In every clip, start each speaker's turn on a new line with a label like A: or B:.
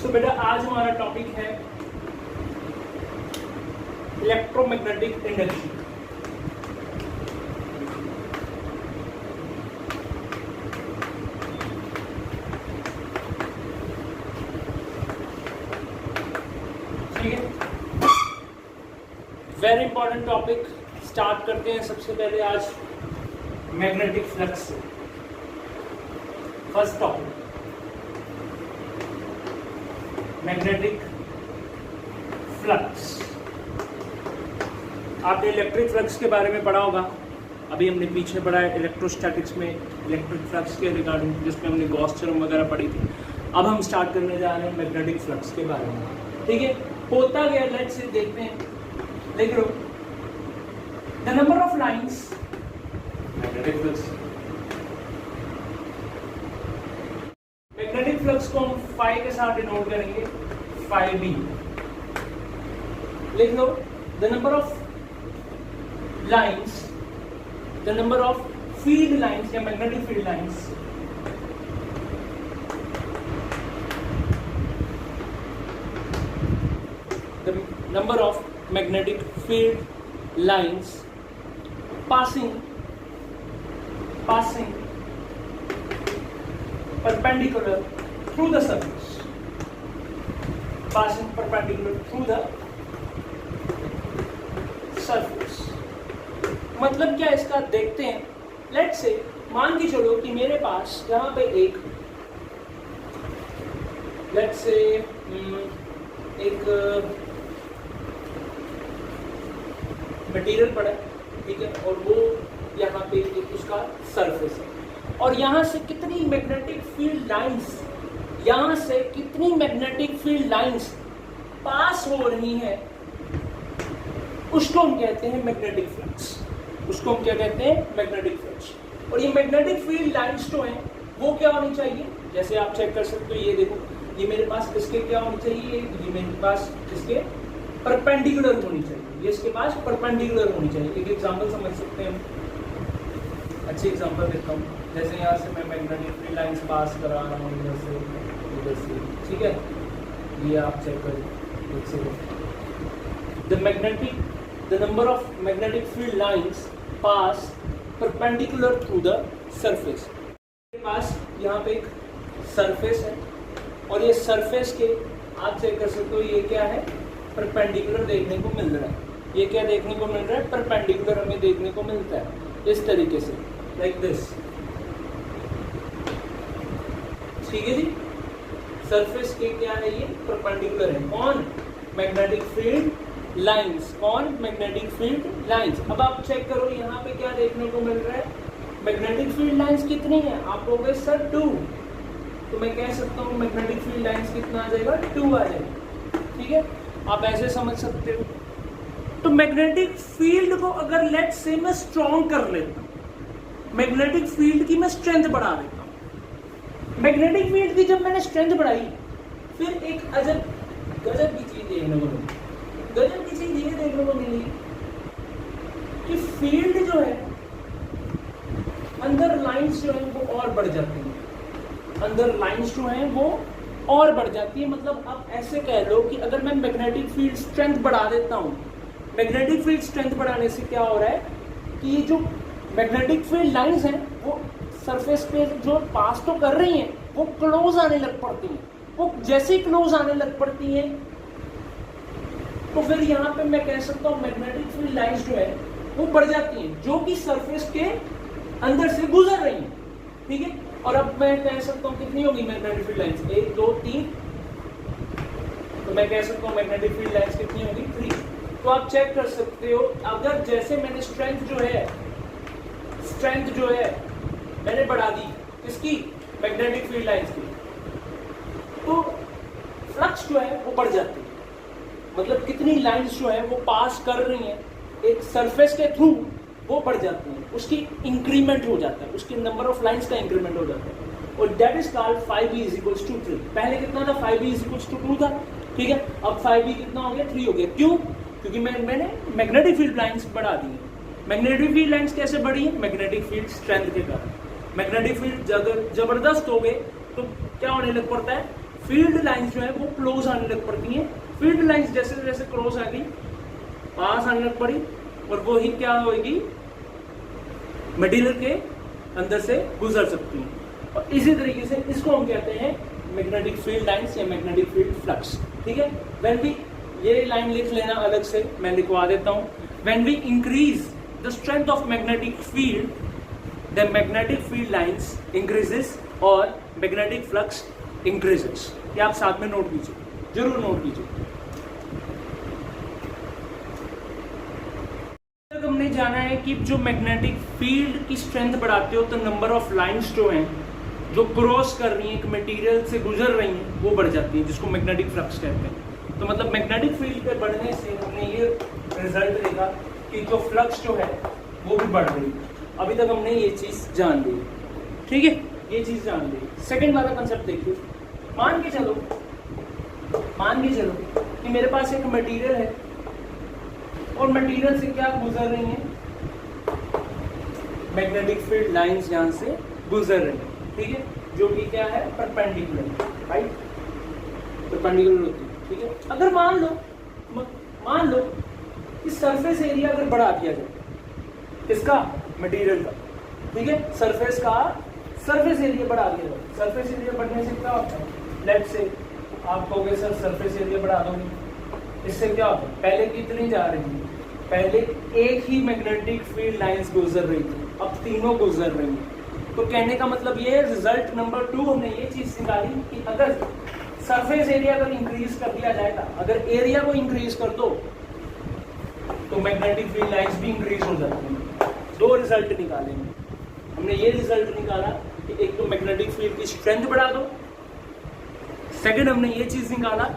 A: सो बेटा आज हमारा टॉपिक है इलेक्ट्रोमैग्नेटिक इंडक्शन। ठीक है, वेरी इंपॉर्टेंट टॉपिक। स्टार्ट करते हैं सबसे पहले आज मैग्नेटिक फ्लक्स से। First topic magnetic flux. आपने इलेक्ट्रिक फ्लक्स के बारे में पढ़ा होगा, अभी हमने पीछे पढ़ा है इलेक्ट्रोस्टैटिक्स में इलेक्ट्रिक फ्लक्स के रिगार्डिंग, जिसमें हमने गॉस थ्योरम वगैरह पढ़ी थी। अब हम स्टार्ट करने जा रहे हैं मैग्नेटिक फ्लक्स के बारे में। ठीक है, होता गया, लेट्स से देखते हैं। देख लो, the number of lines magnetic flux. Magnetic flux को हम फाई के साथ डिनोट करेंगे, फाई बी। लिख लो, the number of lines, the number of field lines या magnetic field lines the number of magnetic field lines passing perpendicular through the surface, passing perpendicular through the surface। मतलब क्या इसका देखते हैं। Let's say मान के चलो कि मेरे पास यहाँ पे एक, लेट्स से एक मटेरियल पड़ा है, ठीक है, और वो यहाँ पे एक उसका सरफेस है, और यहाँ से कितनी मैग्नेटिक फील्ड लाइंस, यहाँ से कितनी मैग्नेटिक फील्ड लाइंस पास हो रही हैं, उसको हम कहते हैं मैग्नेटिक फ्लक्स। उसको हम क्या कहते हैं? Magnetic flux. और ये मैग्नेटिक फील्ड लाइंस जो हैं वो क्या होनी चाहिए? जैसे आप चेक कर सकते हो, ये देखो, ये मेरे पास इसके क्या होनी चाहिए, ये मेरे पास इसके परपेंडिकुलर होनी चाहिए, ये इसके पास परपेंडिकुलर होनी चाहिए। एक एग्जांपल समझ सकते हैं हम, अच्छी एग्जांपल देता हूँ। जैसे यहाँ से मैं मैग्नेटिक फील्ड लाइंस पास करा रहा हूँ इधर से, ठीक है, ये आप चेक करें। The number of magnetic field lines pass perpendicular through the surface. मेरे पास यहाँ पे एक सरफेस है, और ये सरफेस के आप चेक कर सकते हो, ये क्या है? परपेंडिकुलर देखने को मिल रहा है। ये क्या देखने को मिल रहा है? परपेंडिकुलर हमें देखने को मिलता है इस तरीके से, लाइक दिस। ठीक है जी, सरफेस के क्या है? ये परपेंडिकुलर है। कौन? Magnetic field lines. कौन? Magnetic field lines. अब आप चेक करो, यहाँ पे क्या देखने को मिल रहा है? मैग्नेटिक फील्ड लाइंस कितनी है? आप लोग सर 2, तो मैं कह सकता हूँ मैग्नेटिक फील्ड लाइंस कितना आ जाएगा? 2 आ जाएगा। ठीक है, आप ऐसे समझ सकते हो। तो मैग्नेटिक फील्ड को अगर लेट्स से मैं स्ट्रॉन्ग कर लेता हूँ, मैग्नेटिक फील्ड की मैं स्ट्रेंथ बढ़ा देता हूँ। मैग्नेटिक फील्ड की जब मैंने स्ट्रेंथ बढ़ाई, फिर एक अजब गजब की चीज देखने को मिली। गजब की चीज ये देखने को मिली कि फील्ड जो है, अंदर लाइंस जो है वो और बढ़ जाती है। अंदर लाइंस जो हैं वो और बढ़ जाती है। मतलब आप ऐसे कह लो कि अगर मैं मैग्नेटिक फील्ड स्ट्रेंथ बढ़ा देता हूँ, मैग्नेटिक फील्ड स्ट्रेंथ बढ़ाने से क्या हो रहा है कि ये जो मैग्नेटिक फील्ड लाइंस हैं वो सरफेस पे जो पास तो कर रही हैं, वो क्लोज आने लग पड़ती हैं। वो जैसे ही क्लोज आने लग पड़ती हैं, तो फिर यहाँ पे मैं कह सकता हूँ मैग्नेटिक फील्ड लाइंस जो है वो बढ़ जाती हैं, जो कि सरफेस के अंदर से गुजर रही हैं। ठीक है, और अब मैं कह सकता हूँ कितनी होगी मैग्नेटिक फील्ड लाइंस? 1 2 3, तो मैं कह सकता हूँ मैग्नेटिक फील्ड लाइंस कितनी होगी? 3। तो आप चेक कर सकते हो, अगर जैसे मैंने स्ट्रेंथ जो है मैंने बढ़ा दी, किसकी? मैग्नेटिक फील्ड लाइंस की, तो फ्लक्स जो है वो बढ़ जाती है। मतलब कितनी लाइंस जो है वो पास कर रही हैं एक सरफेस के थ्रू, वो बढ़ जाती है, उसकी इंक्रीमेंट हो जाता है, उसके नंबर ऑफ लाइंस का इंक्रीमेंट हो जाता है, और दैट इज कॉल्ड 5b = 3। पहले कितना था? 5b = 2 था। ठीक है, अब 5b कितना हो गया? 3 हो गया। क्यों? क्योंकि मैंने मैग्नेटिक फील्ड लाइंस बढ़ा दी है। मैग्नेटिक फील्ड लाइंस कैसे बढ़ी है? मैग्नेटिक फील्ड स्ट्रेंथ के कारण। मैग्नेटिक फील्ड अगर जबरदस्त हो गए तो क्या होने लग पड़ता है? फील्ड लाइंस जो है वो क्लोज आने लग पड़ती हैं। फील्ड लाइंस जैसे जैसे क्लोज आ गई, पास आने लग पड़ी, और वो ही क्या होगी, मटेरियल के अंदर से गुजर सकती हैं। और इसी तरीके से इसको हम कहते हैं मैग्नेटिक फील्ड लाइंस या मैग्नेटिक फील्ड फ्लक्स। ठीक है, व्हेन वी, ये लाइन लिख लेना अलग से, मैं लिखवा देता हूं, when we increase the strength of magnetic field, the magnetic field lines increases और मैग्नेटिक फ्लक्स इंक्रीजेस। ये आप साथ में नोट कीजिए, जरूर नोट कीजिए। तक हमने जाना है कि जो मैग्नेटिक फील्ड की स्ट्रेंथ बढ़ाते हो तो नंबर ऑफ लाइंस जो हैं जो क्रॉस कर रही हैं, एक मटेरियल से गुजर रही हैं, वो बढ़ जाती है, जिसको मैग्नेटिक फ्लक्स कहते हैं। तो मतलब मैग्नेटिक फील्ड के बढ़ने से हमने ये रिजल्ट देखा कि जो फ्लक्स जो है वो भी बढ़ रही है। अभी तक हमने ये चीज जान ली, ठीक है, ये चीज जान ली। सेकंड वाला कंसेप्ट देखिए, मान के चलो कि मेरे पास एक मटेरियल है और मटेरियल से क्या गुजर रही है, मैग्नेटिक फील्ड लाइंस यहां से गुजर रही है, ठीक है, जो कि क्या है, परपेंडिकुलर, राइट, परपेंडिकुलर होती है। ठीक है, अगर मान लो कि सरफेस एरिया अगर बढ़ा दिया जाए, इसका मटेरियल का, ठीक है, सरफेस एरिया बढ़ा दिया जाए। सरफेस एरिया बढ़ने से क्या होता है, लेट्स से आप कहोगे सर सरफेस एरिया बढ़ा दोगे, इससे क्या होता है, पहले कितनी जा रही थी, पहले एक ही मैग्नेटिक फील्ड लाइंस गुजर रही थी, अब तीनों गुजर रही हैं। तो कहने का मतलब ये रिजल्ट नंबर 2 हमने ये चीज निकाली कि अगर सरफेस एरिया अगर इंक्रीज कर दिया जाएगा, अगर एरिया को इंक्रीज कर दो तो मैग्नेटिक फील्ड लाइंस भी इंक्रीज हो जाती हैं। 2 रिजल्ट निकालेंगे हमने। ये रिजल्ट निकाला कि एक तो मैग्नेटिक फील्ड की स्ट्रेंथ बढ़ा दो, सेकंड हमने ये चीज निकाला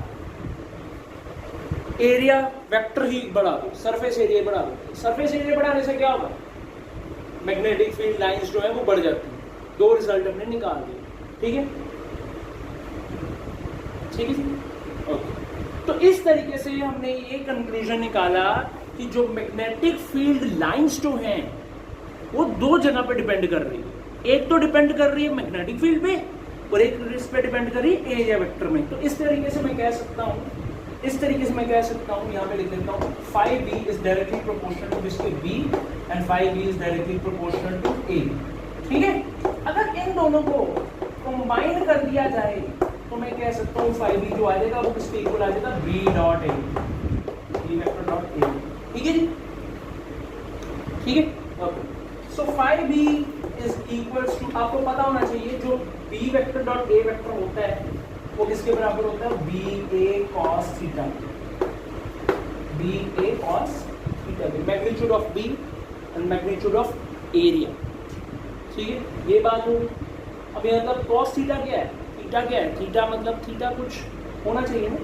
A: एरिया वेक्टर ही बढ़ा दो, सरफेस एरिया बढ़ा दो। सरफेस एरिया बढ़ाने से क्या होगा, मैग्नेटिक फील्ड लाइंस जो है वो बढ़ जाती है। 2 रिजल्ट हमने निकाल दिए, ठीक है, ठीक है जी, ओके। तो इस तरीके से हमने ये कंक्लूजन निकाला कि जो मैग्नेटिक फील्ड लाइंस जो हैं वो 2 जगह पे डिपेंड कर रही है। एक तो डिपेंड कर रही है मैग्नेटिक फील्ड पे और एक इस पे डिपेंड कर रही है एरिया वेक्टर में। तो इस तरीके से मैं कह सकता हूँ, यहाँ पे लिख देता हूँ, phi b is directly proportional to इसके b and phi b is directly proportional to a। ठीक है, अगर इन दोनों को कंबाइन कर दिया जाए तो मैं कह सकता हूँ phi b जो आ जाएगा वो किसके इक्वल आ जाएगा, b dot a, b vector dot a। ठीक है जी, ठीक है, okay. So phi b is equals to, आपको पता होना चाहिए जो b vector dot a vector होता है वो किसके बराबर होता है, B A cos theta, B A cos theta, magnitude of B and magnitude of area. ठीक है, ये बात होगी। अब ये मतलब कॉस थीटा क्या है, थीटा क्या है, थीटा मतलब थीटा कुछ होना चाहिए ना,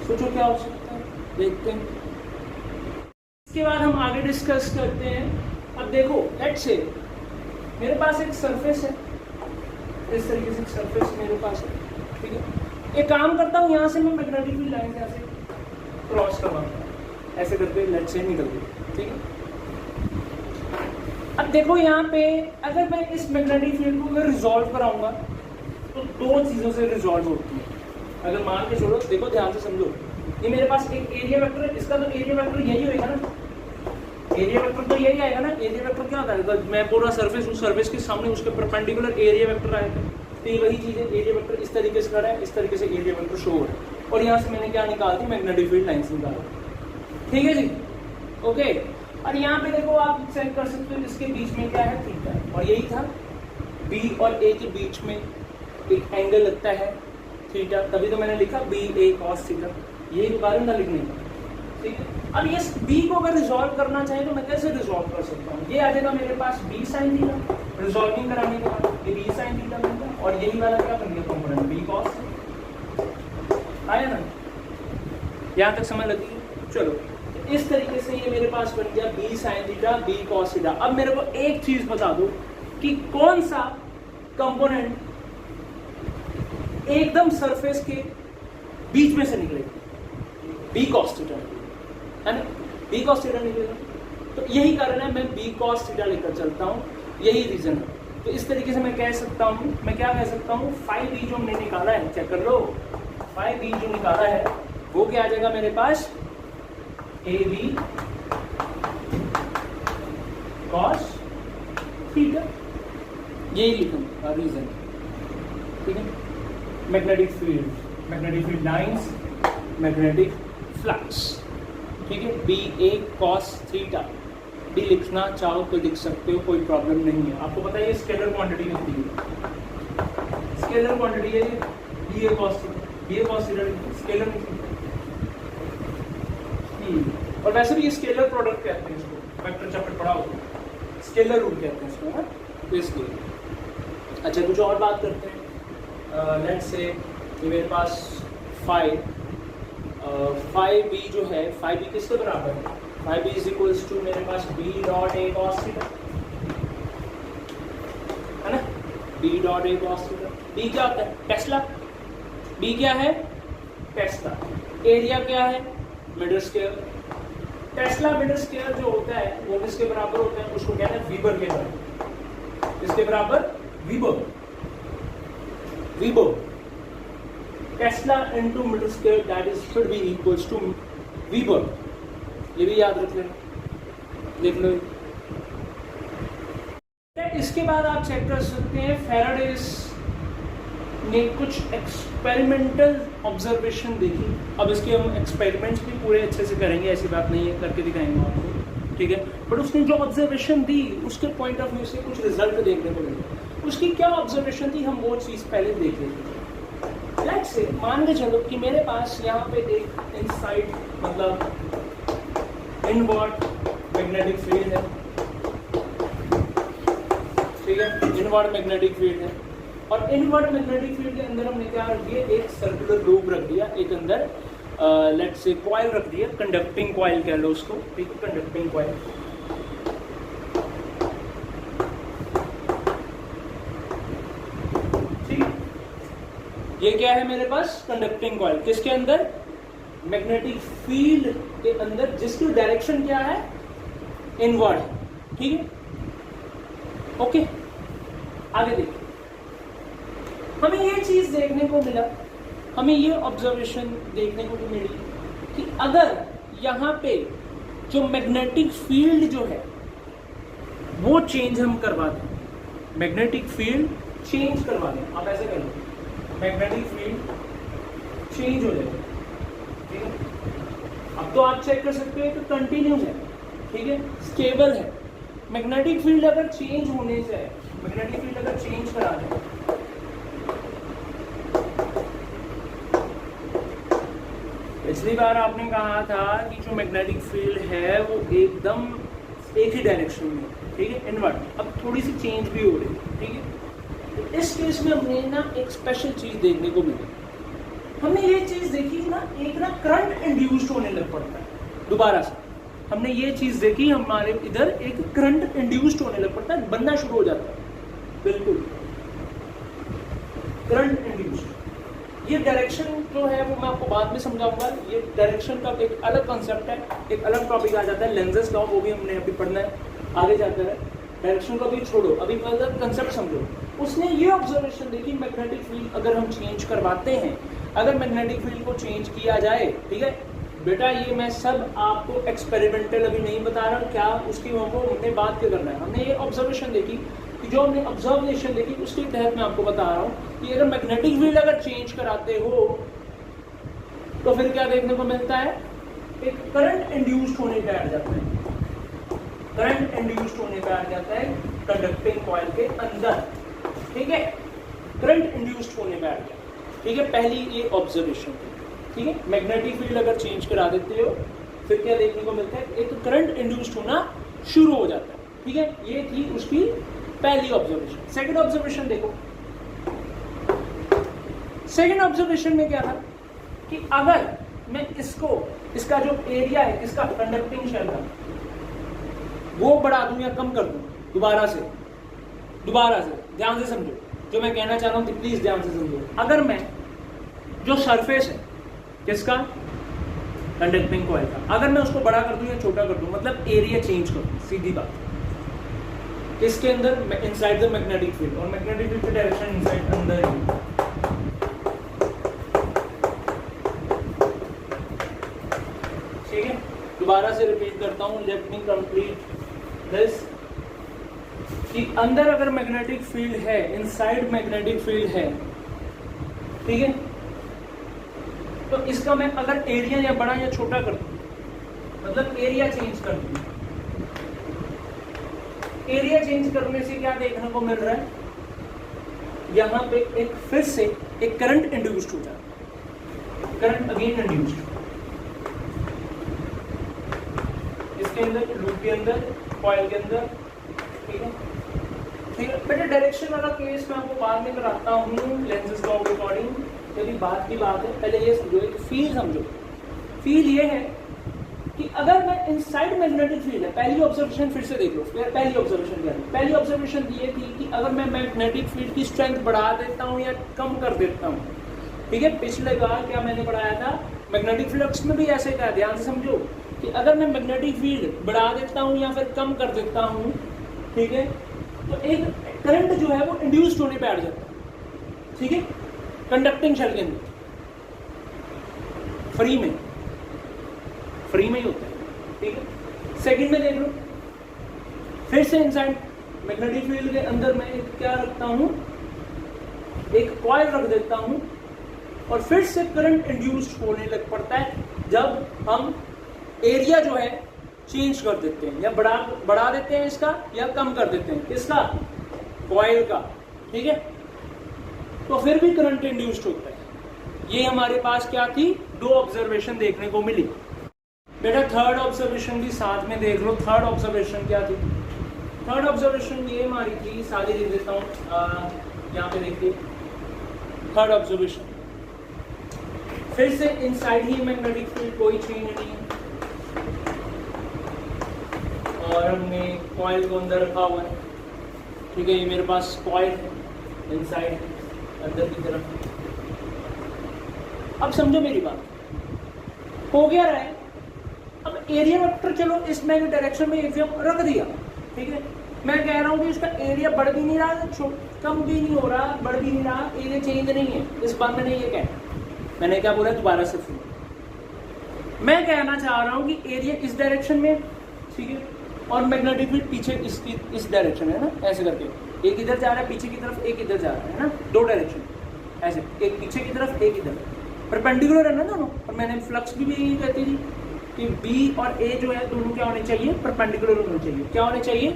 A: सोचो क्या हो सकता है, देखते हैं। इसके बाद हम आगे डिस्कस करते हैं। अब देखो, लेट्स से मेरे पास एक सरफेस है, इस तरीके से सरफेस मेरे पास है, ठीक है। एक काम करता हूँ, यहाँ से मैं मैग्नेटिक फील्ड लाइन यहाँ से क्रॉस करवाता हूँ, ऐसे करके लेट्स से निकल गई, ठीक है। अब देखो यहाँ पे अगर मैं इस मैग्नेटिक फील्ड को अगर रिजॉल्व कराऊंगा तो 2 चीज़ों से रिजॉल्व होती है। अगर मान के छोड़ो, देखो ध्यान से समझो, ये मेरे पास एक एरिया वेक्टर है, इसका तो एरिया वेक्टर यही होगा ना, एरिया वेक्टर तो यही आएगा ना। एरिया वेक्टर क्या होता है, मैं पूरा सरफेस, उस सरफेस के सामने उसके परपेंडिकुलर एरिया वेक्टर आएगा। तो ये वही चीज़ है, एरिया वेक्टर इस तरीके से खड़ा है, इस तरीके से एरिया वेक्टर शो हो रहा है, और यहाँ से मैंने क्या निकाल दी, मैग्नेटिक फील्ड लाइंस निकाला। ठीक है जी, ओके। और यहाँ पे देखो आप चेक कर सकते हो इसके बीच में क्या है, थीटा, और यही था बी और ए के बीच में एक एंगल लगता है थीटा, तभी तो मैंने लिखा बी ए कॉस थीटा, यही कारण था लिखने का। ठीक है, अब ये b को अगर रिजॉल्व करना चाहे तो मैं कैसे रिजॉल्व कर सकता हूँ, ये आ जाएगा मेरे पास b sin थीटा, रिजॉल्विंग कराने के बाद ये b sin थीटा बन गया, और यही वाला क्या बन गया, कंपोनेंट b cos आया ना, यहाँ तक समझ लगी है। चलो, तो इस तरीके से ये मेरे पास बन गया b sin theta, b cos theta. अब मेरे को एक चीज बता दो कि कौन सा कंपोनेंट एकदम सरफेस के बीच में से निकलेगा, b cos थीटा है ना, b cos थीटा निकलेगा। तो यही कारण है मैं b cos थीटा लेकर चलता हूँ, यही रीजन है। तो इस तरीके से मैं कह सकता हूँ, मैं क्या कह सकता हूँ, 5b जो हमने निकाला है, चेक कर लो, 5b जो निकाला है वो क्या आ जाएगा मेरे पास, ab cos थीटा, यही लिखूंगा रीजन, ठीक है। Magnetic field lines, magnetic flux, ठीक है। B A cos theta, D लिखना चाहो तो लिख सकते हो, कोई प्रॉब्लम नहीं है। आपको पता है ये स्केलर क्वांटिटी होती है, स्केलर क्वांटिटी है B A cos theta, scalar और वैसे भी ये स्केलर प्रोडक्ट कहते हैं इसको, वेक्टर चैप्टर पढ़ा होगा, स्केलर रूल कहते हैं इसको, तो इसलिए। अच्छा कुछ और बात करते हैं। लेट्स से मेरे पास 5b जो है, 5b किसके बराबर है, 5b इज इक्वल्स टू मेरे पास b dot a cos theta, है ना, b dot a cos theta. b क्या होता है, टेस्ला, b क्या है, टेस्ला। एरिया क्या है, metre square. Tesla metre square जो होता है वो किसके बराबर होता है, उसको कहते हैं वीबर के बराबर। इसके बराबर weber, weber tesla into metre square that is should be equals to weber. ये भी याद रख लेना, लिख लो। इसके बाद आप चेक कर सकते हैं फैराडेज ने कुछ एक्सपेरिमेंटल ऑब्जर्वेशन देखी। अब इसके हम एक्सपेरिमेंट्स भी पूरे अच्छे से करेंगे, ऐसी बात नहीं है, करके दिखाएंगे आपको, ठीक है। बट उसने जो ऑब्जर्वेशन दी उसके पॉइंट ऑफ व्यू से कुछ रिजल्ट देखने को मिले। उसकी क्या ऑब्जर्वेशन थी, हम वो चीज़ पहले देख लेते हैं। लेट्स से मान के चलो कि मेरे पास यहाँ पे एक इनसाइड मतलब इनवर्ड मैग्नेटिक फील्ड है, ठीक है, इनवर्ड मैग्नेटिक फील्ड है। और इनवर्ड मैग्नेटिक फील्ड के अंदर हमने क्या रख दिया, एक सर्कुलर लूप रख दिया, एक अंदर लेट्स से कॉइल रख दिया, कंडक्टिंग कॉइल कह लो उसको, ठीक है, कंडक्टिंग कॉइल। ठीक है, ये क्या है मेरे पास, कंडक्टिंग कॉइल, किसके अंदर, मैग्नेटिक फील्ड के अंदर, जिसकी डायरेक्शन क्या है, इनवर्ड है, ठीक है। ओके, आगे देखिए, हमें ये चीज देखने को मिला, हमें ये ऑब्जर्वेशन देखने को मिली कि अगर यहाँ पे जो मैग्नेटिक फील्ड जो है वो चेंज हम करवा दें, मैग्नेटिक फील्ड चेंज करवा दें, आप ऐसे कर लो, मैग्नेटिक फील्ड चेंज हो जाएगा, ठीक है। अब तो आप चेक कर सकते हो कि कंटिन्यूस है, ठीक है, स्टेबल है। मैग्नेटिक फील्ड अगर चेंज होने से, मैग्नेटिक फील्ड अगर चेंज करा दें, पिछली बार आपने कहा था कि जो मैग्नेटिक फील्ड है वो एकदम एक ही डायरेक्शन में, ठीक है, इनवर्ट। अब थोड़ी सी चेंज भी हो रही है, ठीक है। तो इस केस में हमने ना एक स्पेशल चीज देखने को मिली, हमने ये चीज देखी ना, एक ना करंट इंड्यूस्ड होने लग पड़ता है। दोबारा से हमने ये चीज देखी, हमारे इधर एक करंट इंड्यूस्ड होने लग पड़ता है, बनना शुरू हो जाता है, बिल्कुल करंट इंड्यूस्ड। ये डायरेक्शन जो है वो मैं आपको बाद में समझाऊंगा, ये डायरेक्शन का एक अलग कॉन्सेप्ट है, एक अलग टॉपिक आ जाता है, लेंजेस लॉ, वो भी हमने अभी पढ़ना है, आगे जाकर है। डायरेक्शन को भी छोड़ो, अभी मतलब कंसेप्ट समझो। उसने ये ऑब्जर्वेशन देखी, मैग्नेटिक फील्ड अगर हम चेंज करवाते हैं, अगर मैग्नेटिक फील्ड को चेंज किया जाए, ठीक है बेटा, ये मैं सब आपको एक्सपेरिमेंटल अभी नहीं बता रहा, क्या उसकी हमने बात क्या करना है। हमने ये ऑब्जर्वेशन देखी कि जो हमने ऑब्जर्वेशन देखी उसके तहत मैं आपको बता रहा हूँ कि अगर मैग्नेटिक फील्ड अगर चेंज कराते हो तो फिर क्या देखने को मिलता है, एक करंट इंड्यूस्ड होने पे आ जाता है, करंट इंड्यूस्ड होने पे आ जाता है कंडक्टिंग कॉइल के अंदर, ठीक है, करंट इंड्यूस्ड होने पे आ जाता है, ठीक है। पहली ये ऑब्जर्वेशन, ठीक है, मैग्नेटिक फील्ड अगर चेंज करा देते हो फिर क्या देखने को मिलता है, एक करंट इंड्यूस्ड होना शुरू हो जाता है, ठीक है। ये थी उसकी पहली ऑब्जर्वेशन। सेकंड ऑब्जर्वेशन देखो, सेकंड ऑब्जर्वेशन में क्या था कि अगर मैं इसको, इसका जो एरिया है इसका कंडक्टिंग शेल का, वो बढ़ा दूं या कम कर दूं, दोबारा से ध्यान से समझो जो मैं कहना चाह रहा हूं, प्लीज ध्यान से समझो। अगर मैं जो सरफेस है किसका, कंडक्टिंग कॉइल का, अगर मैं उसको बड़ा कर दूं या छोटा कर दूं, मतलब एरिया चेंज कर दूं, सीधी बात, इसके अंदर इनसाइड द मैग्नेटिक फील्ड, और मैग्नेटिक फील्ड की डायरेक्शन इनसाइड अंदर ही। ठीक है, दोबारा से रिपीट करता हूं, लेट मी कंप्लीट दिस। कि अंदर अगर मैग्नेटिक फील्ड है, इनसाइड मैग्नेटिक फील्ड है, ठीक है, तो इसका मैं अगर एरिया या बड़ा या छोटा कर दूं, मतलब एरिया चेंज कर दूं, एरिया चेंज करने से क्या देखने को मिल रहा है, यहां पे एक फिर से एक करंट इंड्यूस्ड हो जाता है, करंट अगेन इंड्यूस्ड इसके अंदर, लूप के अंदर, कॉइल के अंदर। ठीक है, ठीक है बेटा, डायरेक्शन वाला केस मैं आपको बाद में कराता हूँ लेंसेज लॉ के अकॉर्डिंग, यदि बात की बात है। पहले ये समझो, एक फील समझो। फील ये है कि अगर मैं इनसाइड मैग्नेटिक फील्ड है, पहली ऑब्जर्वेशन फिर से देख लो, पहली ऑब्जर्वेशन क्या थी? पहली ऑब्जर्वेशन ये थी कि अगर मैं मैग्नेटिक फील्ड की स्ट्रेंथ बढ़ा देता हूँ या कम कर देता हूँ, ठीक है, पिछले बार क्या मैंने पढ़ाया था, मैग्नेटिक फ्लक्स में भी ऐसे था, ध्यान से समझो कि अगर मैं मैग्नेटिक फील्ड बढ़ा देता हूँ या फिर कम कर देता हूँ, ठीक है, तो एक करंट जो है वो इंड्यूस्ड होने पे बैठ जाता है। ठीक है, कंडक्टिंग शेल के अंदर फ्री में ही होता है। ठीक है, सेकंड में देख लो, फिर से इनसाइड मैग्नेटिक फील्ड के अंदर मैं एक क्या रखता हूं, एक कॉइल रख देता हूं, और फिर से करंट इंड्यूस्ड होने लग पड़ता है जब हम एरिया जो है चेंज कर देते हैं, या बढ़ा देते हैं इसका, या कम कर देते हैं इसका, कॉइल का। ठीक है, तो फिर भी करंट इंड्यूस्ड होता है। ये हमारे पास क्या थी, दो ऑब्जर्वेशन देखने को मिली। बेटा थर्ड ऑब्जर्वेशन भी साथ में देख लो। थर्ड ऑब्जर्वेशन क्या थी? थर्ड ऑब्जर्वेशन ये हमारी थी, सारी लिख देता हूँ, यहाँ पे देखिए थर्ड ऑब्जर्वेशन, फिर से इनसाइड ही मैग्नेटिक फील्ड, कोई चेंज नहीं है, और हमने कॉइल को अंदर रखा हुआ है। ठीक है, ये मेरे पास कॉइल है, इनसाइड अंदर की तरफ। अब समझो मेरी बात, हो गया रहा है। अब एरिया वेक्टर चलो इस मैंने डायरेक्शन में एग्जाम रख दिया, ठीक है, मैं कह रहा हूँ कि इसका एरिया बढ़ भी नहीं रहा, कम भी नहीं हो रहा, बढ़ भी नहीं रहा, एरिया चेंज नहीं है। इस बात मैंने ये कहा, मैंने क्या बोला, दोबारा से सुनो। मैं कहना चाह रहा हूँ कि एरिया इस डायरेक्शन में, ठीक है, और मैग्नेटिक फील्ड पीछे इस डायरेक्शन में है ना, ऐसे करके एक इधर जा रहा है पीछे की तरफ, एक इधर जा रहा है ना, दो डायरेक्शन ऐसे, एक पीछे की तरफ, एक इधर, परपेंडिकुलर है ना दोनों। और मैंने फ्लक्स भी यही कहती थी कि बी और ए जो है दोनों क्या होने चाहिए, परपेंडिकुलर होने चाहिए। क्या होने चाहिए?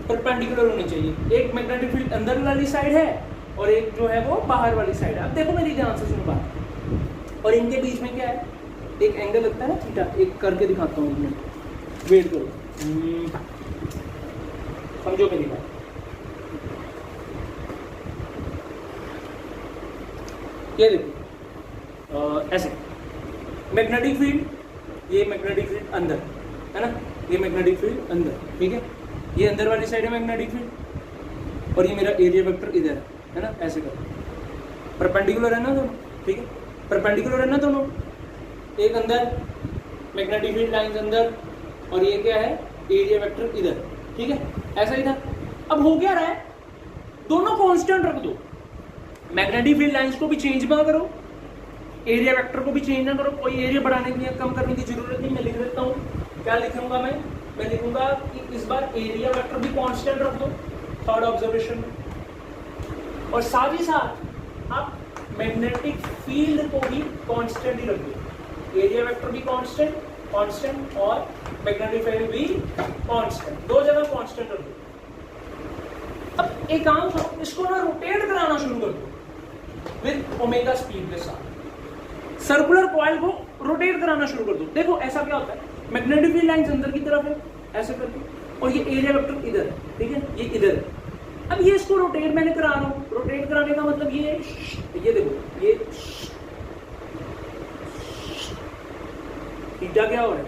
A: परपेंडिकुलर होने चाहिए। एक मैग्नेटिक फील्ड अंदर वाली साइड है और एक जो है वो बाहर वाली साइड है। अब देखो मेरी ध्यान से सुनो बात, और इनके बीच में क्या है, एक एंगल लगता है ना थीटा, एक करके दिखाता हूँ, वेट करो, समझो मेरी बात। ये देखो ऐसे मैग्नेटिक फील्ड, ये मैग्नेटिक फील्ड अंदर है ना, ये मैग्नेटिक फील्ड अंदर, ठीक है, ये अंदर वाली साइड है मैग्नेटिक फील्ड, और ये मेरा एरिया वेक्टर इधर है ना, ऐसे कर, परपेंडिकुलर है ना दोनों, ठीक है, परपेंडिकुलर है ना दोनों, एक अंदर मैग्नेटिक फील्ड लाइंस अंदर, और ये क्या है, एरिया वेक्टर इधर, ठीक है, ऐसा ही था। अब हो क्या रहा है, दोनों कांस्टेंट रख दो, मैग्नेटिक फील्ड लाइंस को भी चेंज ना करो, एरिया वेक्टर को भी चेंज ना करो, कोई एरिया बढ़ाने की या कम करने की जरूरत नहीं। मैं लिख देता हूँ, क्या लिखूंगा मैं लिखूंगा कि इस बार एरिया वेक्टर भी कांस्टेंट रख दो थर्ड ऑब्जर्वेशन में, और साथ ही साथ आप मैग्नेटिक फील्ड को भी कांस्टेंट ही रख दो, एरिया वेक्टर भी कांस्टेंट और मैग्नेटिक फील्ड भी कांस्टेंट, दो जगह कांस्टेंट रख दो। अब एक काम करो, इसको ना रोटेट कराना शुरू कर दो विद ओमेगा स्पीड के साथ, सर्कुलर कॉइल को रोटेट कराना शुरू कर दो। देखो ऐसा क्या होता है, मैग्नेटिक फील्ड लाइंस अंदर की तरफ है ऐसे करके, और ये एरिया वेक्टर इधर है, ठीक है, ये इधर है। अब ये इसको रोटेट मैंने करा रहा हूँ, रोटेट कराने का मतलब ये देखो, ये थीटा क्या हो रहा है,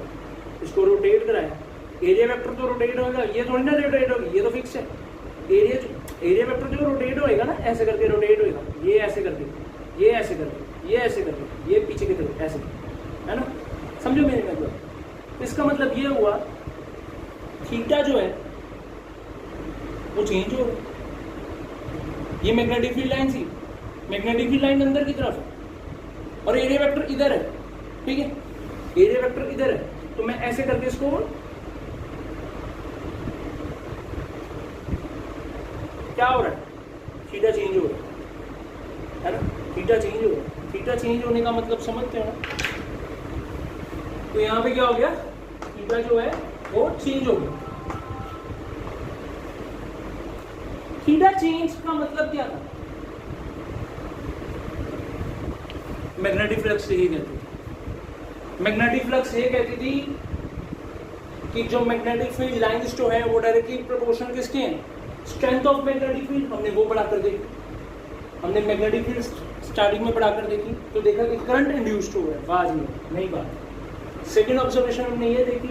A: इसको रोटेट कराया, एरिया वेक्टर तो रोटेट होगा, ये थोड़ी ना रोटेट होगी, ये तो फिक्स है। एरिया वेक्टर जो रोटेट होएगा ना, ऐसे करके रोटेट होएगा, ये ऐसे करके, ये ऐसे करके, ये ऐसे करके, ये पीछे की तरफ ऐसे, है ना, समझो मेरे मतलब। इसका मतलब ये हुआ थीटा जो है वो चेंज हो रहा है। ये मैग्नेटिक फील्ड लाइन थी, मैग्नेटिक फील्ड लाइन अंदर की तरफ है और एरिया वेक्टर इधर है, ठीक है, एरिया वेक्टर इधर है। तो मैं ऐसे करके इसको क्या हो रहा है, थीटा चेंज हो रहा है ना, थीटा चेंज हो रहा है। थीटा चेंज होने का मतलब समझते हो ना। तो यहाँ पे क्या हो गया, थीटा जो है वो चेंज हो गया। थीटा चेंज का मतलब क्या था, मैग्नेटिक फ्लक्स यही कहती थी, मैग्नेटिक फ्लक्स ये कहती थी कि जो मैग्नेटिक फील्ड लाइंस जो है वो डायरेक्टली प्रोपोर्शनल किसके हैं, स्ट्रेंथ ऑफ मैग्नेटिक फील्ड। हमने वो पढ़ा कर देखी, हमने मैग्नेटिक फील्ड स्टार्टिंग में पढ़ा कर देखी, तो देखा कि करंट इंड्यूस्ड हो रहा है, बाद में नहीं बात। सेकेंड ऑब्जर्वेशन हमने ये देखी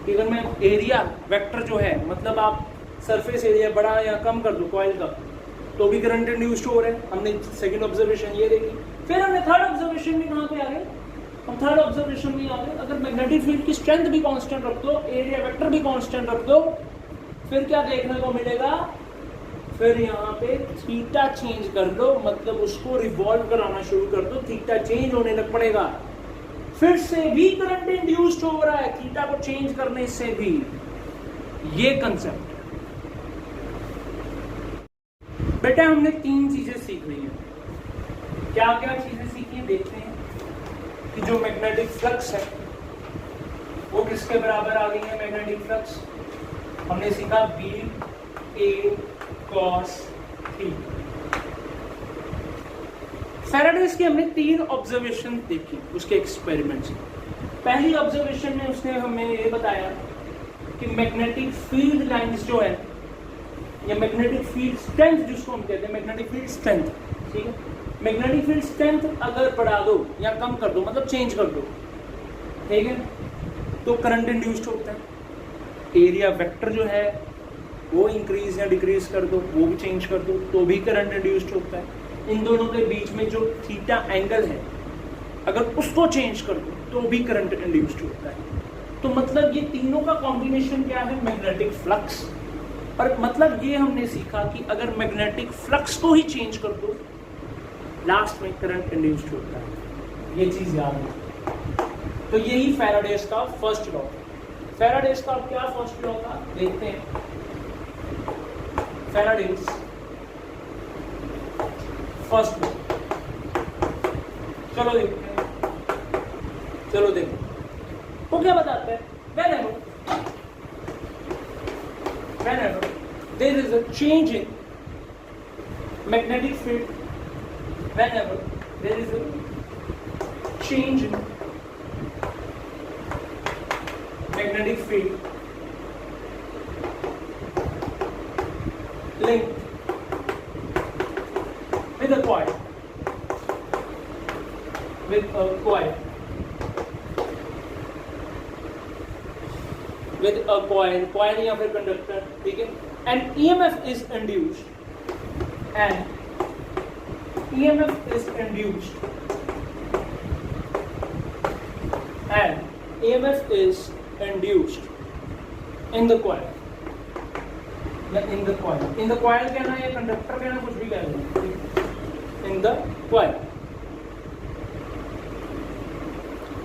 A: कि अगर मैं एरिया वेक्टर जो है, मतलब आप सरफेस एरिया बड़ा या कम कर दो कॉइल का, तो भी करंट इंड्यूस्ड हो रहा है। हमने सेकेंड ऑब्जर्वेशन ये देखी। फिर हमने थर्ड ऑब्जर्वेशन में कहाँ पे आ गए, हम थर्ड ऑब्जर्वेशन में आ गए, अगर मैग्नेटिक फील्ड की स्ट्रेंथ भी कांस्टेंट रख दो, एरिया वेक्टर भी कांस्टेंट रख दो, फिर क्या देखने को मिलेगा, फिर यहाँ पे थीटा चेंज कर दो, मतलब उसको रिवॉल्व कराना शुरू कर दो, थीटा चेंज होने लग पड़ेगा। फिर से भी करंट इंड्यूस्ड हो रहा है थीटा को चेंज करने से भी। ये कंसेप्ट बेटा हमने तीन चीजें सीख ली हैं। क्या क्या चीजें सीखी हैं देखते हैं कि जो मैग्नेटिक फ्लक्स है वो किसके बराबर आ गई है। मैग्नेटिक फ्लक्स हमने सीखा B A cos theta. Faraday's की हमने तीन ऑब्जर्वेशन देखी उसके एक्सपेरिमेंट से। पहली ऑब्जर्वेशन में उसने हमें ये बताया कि मैग्नेटिक फील्ड लाइंस जो है या मैग्नेटिक फील्ड स्ट्रेंथ जिसको हम कहते हैं, मैग्नेटिक फील्ड स्ट्रेंथ, ठीक है, मैग्नेटिक फील्ड स्ट्रेंथ अगर बढ़ा दो या कम कर दो, मतलब चेंज कर दो, ठीक है, तो करंट इंड्यूस्ड होता है। एरिया वेक्टर जो है वो इंक्रीज या डिक्रीज कर दो, वो भी चेंज कर दो, तो भी करंट इंड्यूस्ड होता है। इन दोनों के बीच में जो थीटा एंगल है अगर उसको चेंज कर दो तो भी करंट इंड्यूस्ड होता है। तो मतलब ये तीनों का कॉम्बिनेशन क्या है, मैग्नेटिक फ्लक्स। और मतलब ये हमने सीखा कि अगर मैग्नेटिक फ्लक्स को ही चेंज कर दो लास्ट में करंट इंड्यूस्ड होता है। ये चीज याद है। तो यही फैराडेज का फर्स्ट लॉ। फैराडेज का क्या फर्स्ट लॉ था देखते हैं। फैराडेज फर्स्ट लॉ, चलो देखते हैं, चलो देखो वो क्या बताता है। Whenever there is a change in magnetic field, whenever there is a change in magnetic field linked with a coil, coil या फिर कंडक्टर, ठीक है, and EMF is induced, in the coil, in the coil कहना या conductor कहना कुछ भी कहना, in the coil।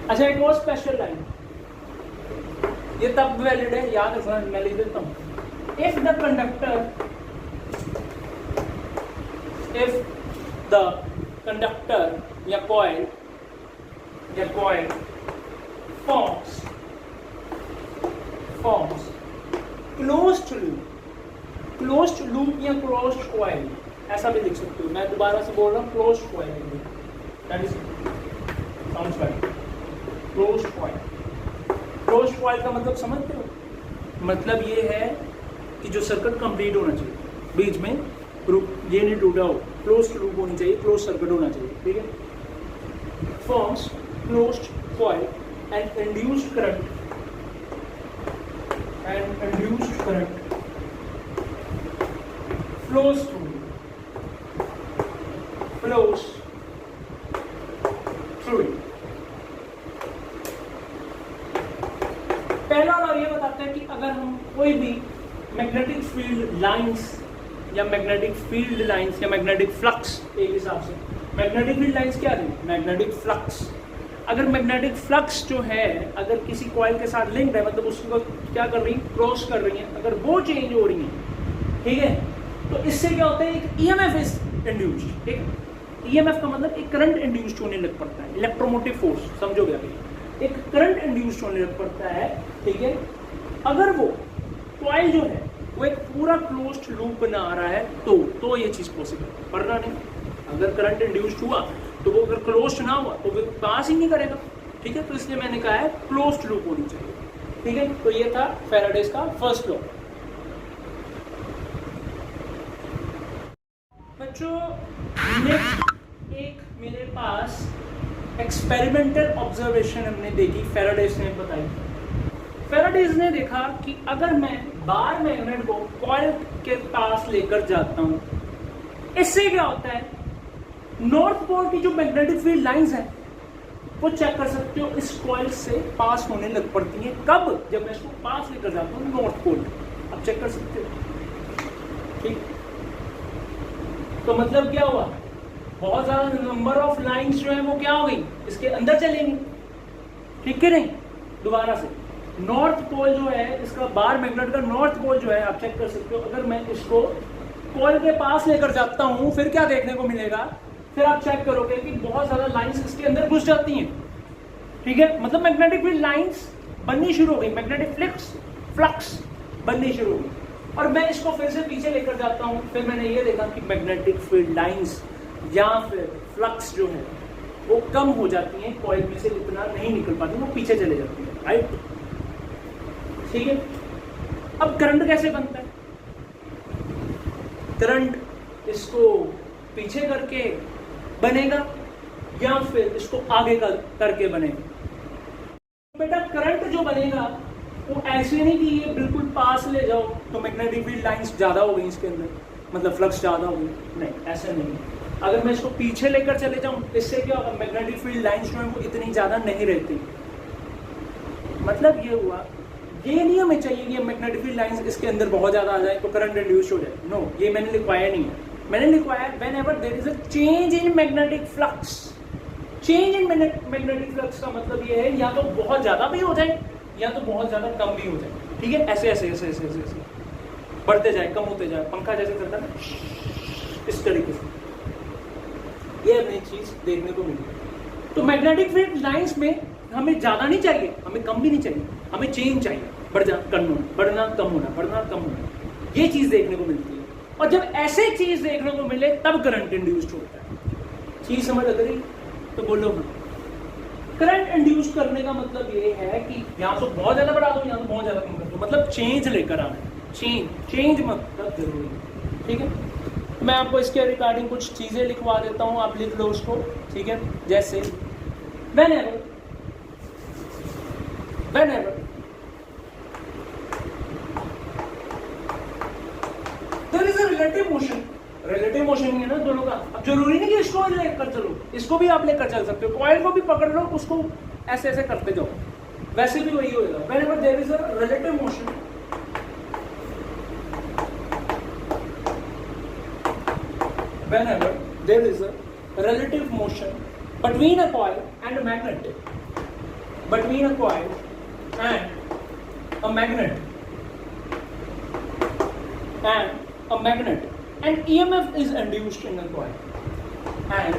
A: अच्छा एक और स्पेशल लाइन, ये तब वैलिड है, याद रखना, मैं लिख देता हूं। इफ द कंडक्टर या कॉइल forms closed loop या closed coil, ऐसा भी लिख सकते हो। मैं दोबारा से बोल रहा हूँ closed coil, that is sounds right, closed coil। Closed coil का मतलब समझते हो, मतलब ये है कि जो सर्किट कंप्लीट होना चाहिए, बीच में ये नहीं टूटा हो, क्लोज्ड लूप होनी चाहिए, क्लोज सर्किट होना चाहिए, ठीक है। Forms closed coil and induced current flows through it। पहला लॉ ये बताता है कि अगर हम कोई भी मैग्नेटिक फील्ड लाइंस या मैग्नेटिक फील्ड लाइंस या मैग्नेटिक फ्लक्स, एक हिसाब से मैग्नेटिक फील्ड लाइंस क्या थी, मैग्नेटिक फ्लक्स। अगर मैग्नेटिक फ्लक्स जो है अगर किसी कॉइल के साथ लिंक्ड है, मतलब उसको क्या कर रही है, क्रॉस कर रही है, अगर वो चेंज हो रही है, ठीक है, तो इससे क्या होता है, एक ईएमएफ इज इंड्यूस्ड। एक ईएमएफ का मतलब एक करंट इंड्यूस्ड होने लग पड़ता है, इलेक्ट्रोमोटिव फोर्स, समझोगे अभी, एक करंट इंड्यूस्ड होने लग पड़ता है, ठीक है। अगर वो कॉइल जो है वो एक पूरा क्लोज्ड लूप बना रहा है तो ये चीज पॉसिबल, वरना नहीं। अगर करंट इंड्यूस्ड हुआ तो वो अगर क्लोज्ड ना हुआ तो वो पास ही नहीं करेगा, ठीक है। तो इसलिए मैंने कहा है क्लोज्ड लूप होनी चाहिए, ठीक है। तो ये था फैराडेज का फर्स्ट लॉ। बच्चों नेक्स्ट एक मेरे पास एक्सपेरिमेंटल ऑब्जर्वेशन हमने देखी, फैराडेज ने बताई। फैराडेज ने देखा कि अगर मैं बार मैग्नेट को कॉइल के पास लेकर जाता हूं, इससे क्या होता है, नॉर्थ पोल की जो मैग्नेटिक फील्ड लाइंस है वो चेक कर सकते हो, इस कॉइल से पास होने लग पड़ती है। कब, जब मैं इसको पास लेकर जाता हूँ नॉर्थ पोल, अब चेक कर सकते हो, ठीक। तो मतलब क्या हुआ, बहुत ज्यादा नंबर ऑफ लाइंस जो है वो क्या हो गई, इसके अंदर चलेंगी, ठीक है नहीं। दोबारा से नॉर्थ पोल जो है, इसका बार मैग्नेट का नॉर्थ पोल जो है, आप चेक कर सकते हो, अगर मैं इसको कॉइल के पास लेकर जाता हूं फिर क्या देखने को मिलेगा, फिर आप चेक करोगे कि बहुत ज्यादा लाइंस इसके अंदर घुस जाती हैं, ठीक है। मतलब मैग्नेटिक फील्ड लाइंस बननी शुरू हो गई, मैग्नेटिक फ्लक्स बननी शुरू हो गई। और मैं इसको फिर से पीछे लेकर जाता हूं, फिर मैंने ये देखा कि मैग्नेटिक फील्ड लाइंस या फिर फ्लक्स जो है वो कम हो जाती हैं, कॉइल में से इतना नहीं निकल पाती, वो पीछे चले जाती है, राइट, ठीक है। अब करंट कैसे बनता है, करंट इसको पीछे करके बनेगा या फिर इसको आगे करके बनेगा। बेटा करंट जो बनेगा वो ऐसे नहीं कि ये बिल्कुल पास ले जाओ तो मैग्नेटिक फील्ड लाइंस ज्यादा हो गई इसके अंदर, मतलब फ्लक्स ज्यादा हो गई, नहीं, ऐसा नहीं। अगर मैं इसको पीछे लेकर चले जाऊं, इससे क्या होगा, मैग्नेटिक फील्ड लाइंस जो है वो इतनी ज्यादा नहीं रहती। मतलब ये हुआ, ये नहीं हमें चाहिए कि मैग्नेटिक फील्ड लाइंस इसके अंदर बहुत ज्यादा आ जाए तो करंट इंड्यूस हो जाए, नो, ये मैंने लिखवाया नहीं है। मैंने लिखवाया whenever there is a change in magnetic flux. Change in magnetic flux का मतलब ये है या तो बहुत ज्यादा भी हो जाए या तो बहुत ज्यादा कम भी हो जाए, ठीक है। ऐसे ऐसे ऐसे ऐसे ऐसे, ऐसे बढ़ते जाए, कम होते जाए, पंखा जैसे करता है ना, इस तरीके से ये हमें चीज देखने को मिली। तो मैग्नेटिक फील्ड लाइंस में हमें ज्यादा नहीं चाहिए, हमें कम भी नहीं चाहिए, हमें चेंज चाहिए, बढ़ना कम होना, ये चीज देखने को मिलती है। और जब ऐसे चीज देखने को मिले तब करंट इंड्यूस्ड होता है। चीज समझ लग रही तो बोलो हाँ। करंट इंड्यूस करने का मतलब ये है कि यहाँ तो बहुत ज्यादा बढ़ा दो, यहाँ तो बहुत ज्यादा कम कर दो, मतलब चेंज लेकर आना, चेंज मतलब जरूरी है, ठीक है। मैं आपको इसके रिगार्डिंग कुछ चीजें लिखवा देता हूँ, आप लिख लो उसको, ठीक है। जैसे whenever there is a relative motion, relative motion है ना दोनों का। अब जरूरी नहीं कि इसको लेकर चलो, इसको भी आप लेकर चल सकते हो, कॉइल को भी पकड़ लो, उसको ऐसे ऐसे करते जाओ, वैसे भी वही होगा। whenever there is a relative motion, whenever there is a relative motion between a coil and a magnet, between a coil and a magnet, and EMF is induced in a coil, and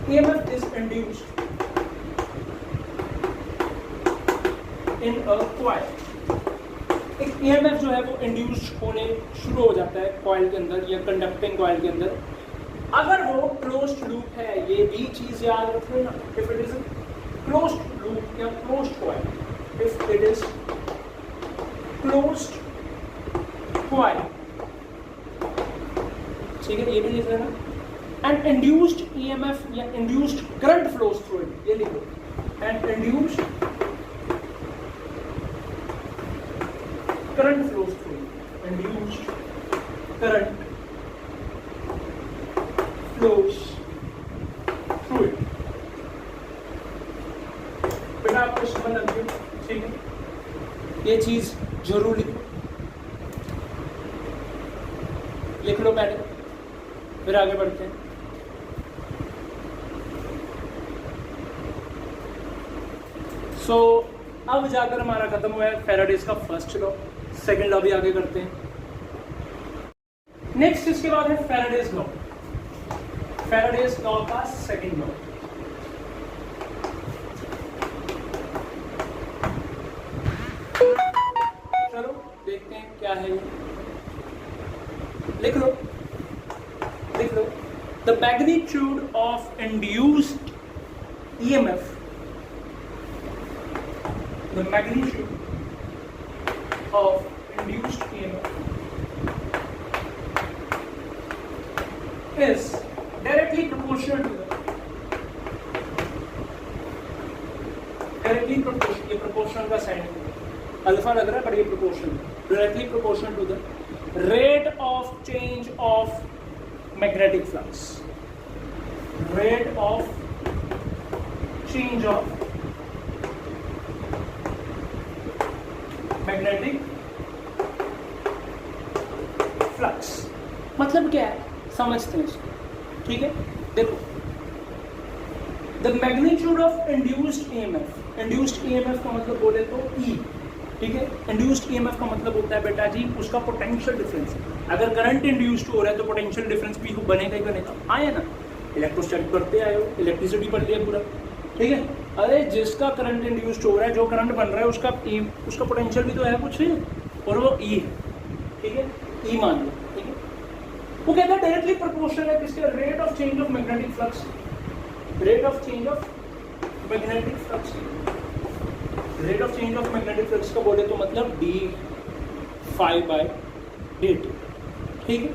A: EMF is induced in a coil. एक EMF जो है वो induce होने शुरू हो जाता है coil के अंदर या कंडक्टिंग कॉइल के अंदर, अगर वो क्लोज्ड लूप है। ये भी चीज याद रख लेना, if it is closed loop या closed coil, if it is closed coil, ठीक है, ये भी लिख लेना। एंड इंड्यूस्ड EMF या induced current flows through it, ये लिखो, and induced current flows through it, induced current flows through it। बेटा आपको समझ लग गई, ठीक है, ये चीज जरूर लिखो। लिख लो पहले, फिर आगे बढ़ते हैं। सो अब जाकर हमारा खत्म हुआ है फैराडेज का फर्स्ट लॉ। सेकंड लॉ भी आगे करते हैं। नेक्स्ट इसके बाद है फैराडेज लॉ। फैराडेज लॉ का सेकंड लॉ, चलो देखते हैं क्या है ये। लिख लो, लिख लो। The magnitude of induced EMF, the magnitude of induced EMF is directly proportional to the ये proportional का साइन है, अल्फा लग रहा है पर ये proportional, directly proportional to the rate of change of magnetic flux, rate of change of magnetic flux. मतलब क्या है समझते हैं इसको, ठीक है। देखो, the magnitude of induced EMF, induced EMF का मतलब बोले तो E, ठीक है। इंड्यूस्ड EMF का मतलब होता है बेटा जी उसका पोटेंशियल डिफरेंस। अगर करंट इंड्यूस्ड हो रहा है तो पोटेंशियल डिफरेंस भी बनेगा ही बनेगा। आया ना, इलेक्ट्रोस्टैटिक पढ़ते आए हो, इलेक्ट्रिसिटी पढ़ लिया पूरा, ठीक है। अरे जिसका करंट इंड्यूस्ड हो रहा है, जो करंट बन रहा है उसका पोटेंशियल भी तो है कुछ, और वो E है, ठीक है। E मान लो, ठीक है। वो कहता है डायरेक्टली प्रोपोर्शनल है किसके, rate of change of magnetic flux, rate of change of magnetic flux. Rate of change of magnetic flux का बोले तो मतलब d∅dt, ठीक है।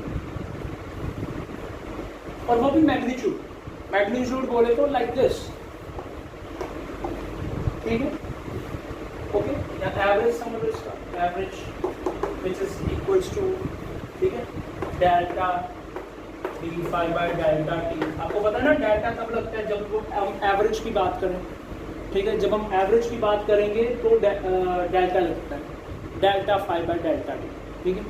A: और वो भी मैग्नीट्यूड, मैग्नीट्यूड बोले तो लाइक दिस, ठीक है, ओके। या एवरेज समझ लो इसका, average which is equals to, ठीक है, डेल्टा d∅ dt। आपको पता है ना डेल्टा तब लगता है जब हम एवरेज की बात करें, ठीक है। जब हम एवरेज की बात करेंगे तो डेल्टा लगता है, डेल्टा ∅ dt, ठीक है।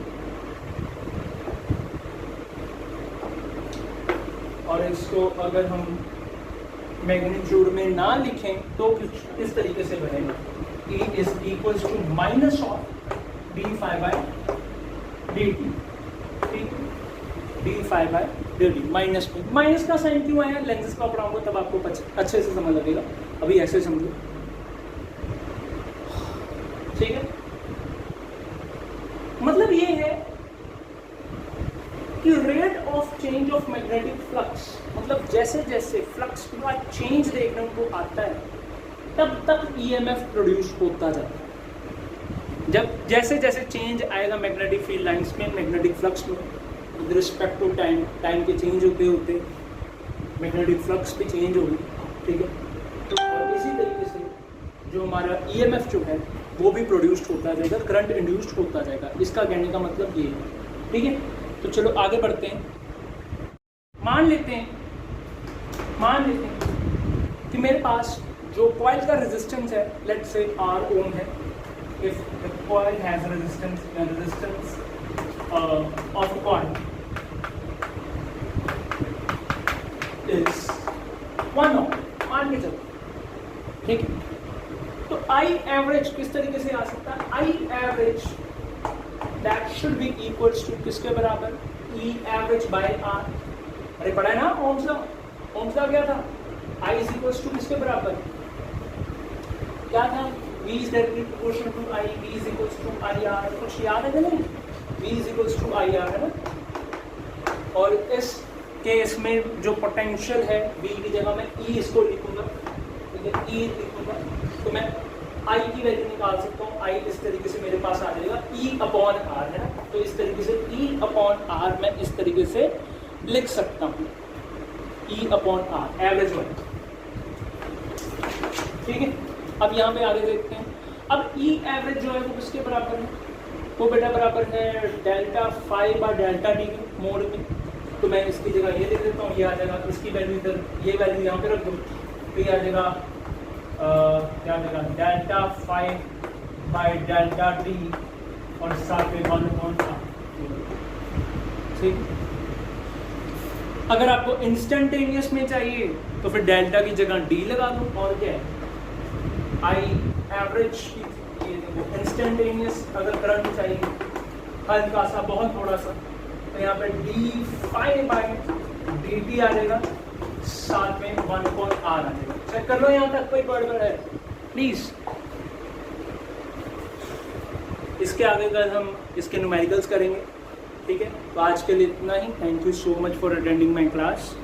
A: और इसको अगर हम मैग्नीट्यूड में ना लिखें तो इस तरीके से बनेगा, E is equals to minus of d∅ dt, ठीक है, d∅ dt। माइनस में, माइनस का साइन क्यों आया, लेंसेज का पढ़ाऊंगा तब आपको अच्छे से समझ लगेगा, अभी ऐसे समझो, ठीक है। मतलब ये है कि rate of change of magnetic flux, मतलब जैसे जैसे फ्लक्स का चेंज देखने को आता है तब तक EMF प्रोड्यूस होता जाता है। जब जैसे जैसे चेंज आएगा मैग्नेटिक फील्ड लाइंस में, मैग्नेटिक फ्लक्स में, with respect to time, time के चेंज होते होते मैग्नेटिक फ्लक्स भी चेंज होगी, ठीक है। और इसी तरीके से जो हमारा EMF जो है वो भी प्रोड्यूस्ड होता जाएगा, करंट इंड्यूस्ड होता जाएगा। इसका कहने का मतलब ये है, ठीक है। तो चलो आगे बढ़ते हैं। मान लेते हैं कि मेरे पास जो कॉइल का रेजिस्टेंस है, लेट्स से R ओम है। If the coil has resistance of a coil is 1 ओम, मान के चलो, ठीक है। तो I एवरेज किस तरीके से आ सकता है, I average that should be equals to किसके बराबर, E average by R। अरे पढ़ा है ना ओम्स लॉ, ओम्स लॉ क्या था, I is equals to किसके बराबर, क्या था, V is directly proportional to I, V is equals to IR। कुछ याद है कि नहीं, V is equals to IR है ना। और इस केस में जो पोटेंशियल है V की जगह मैं E इसको लिखूंगा, ठीक है, E लिखूंगा तो मैं I की वैल्यू निकाल सकता हूँ। I इस तरीके से मेरे पास आ जाएगा E/R है ना, तो इस तरीके से E/R मैं इस तरीके से लिख सकता हूँ, E/R एवरेज वाली, ठीक है। अब यहाँ पे आगे देखते हैं। अब E एवरेज जो है वो किसके बराबर है, वो बेटा बराबर है डेल्टा ∅/ΔT मोड में। तो मैं इसकी जगह ये लिख देता हूँ, ये आ जाएगा, इसकी वैल्यू इधर, ये वैल्यू यहाँ पे रख दूँ, तो ये आ जाएगा क्या देगा, डेल्टा ∅/ΔT और साथ में 1/, ठीक। अगर आपको इंस्टेंटेनियस में चाहिए तो फिर डेल्टा की जगह डी लगा दो, और क्या है आई एवरेज इंस्टेंटेनियस अगर करंट चाहिए हल्का सा बहुत थोड़ा सा, तो यहाँ पे d phi by d t आ जाएगा, साथ में 1/r आ जाएगा। चेक कर लो यहाँ तक कोई गड़बड़ है प्लीज। इसके आगे कल हम इसके न्यूमेरिकल्स करेंगे, ठीक है। तो आज के लिए इतना ही। Thank you so much for attending my class.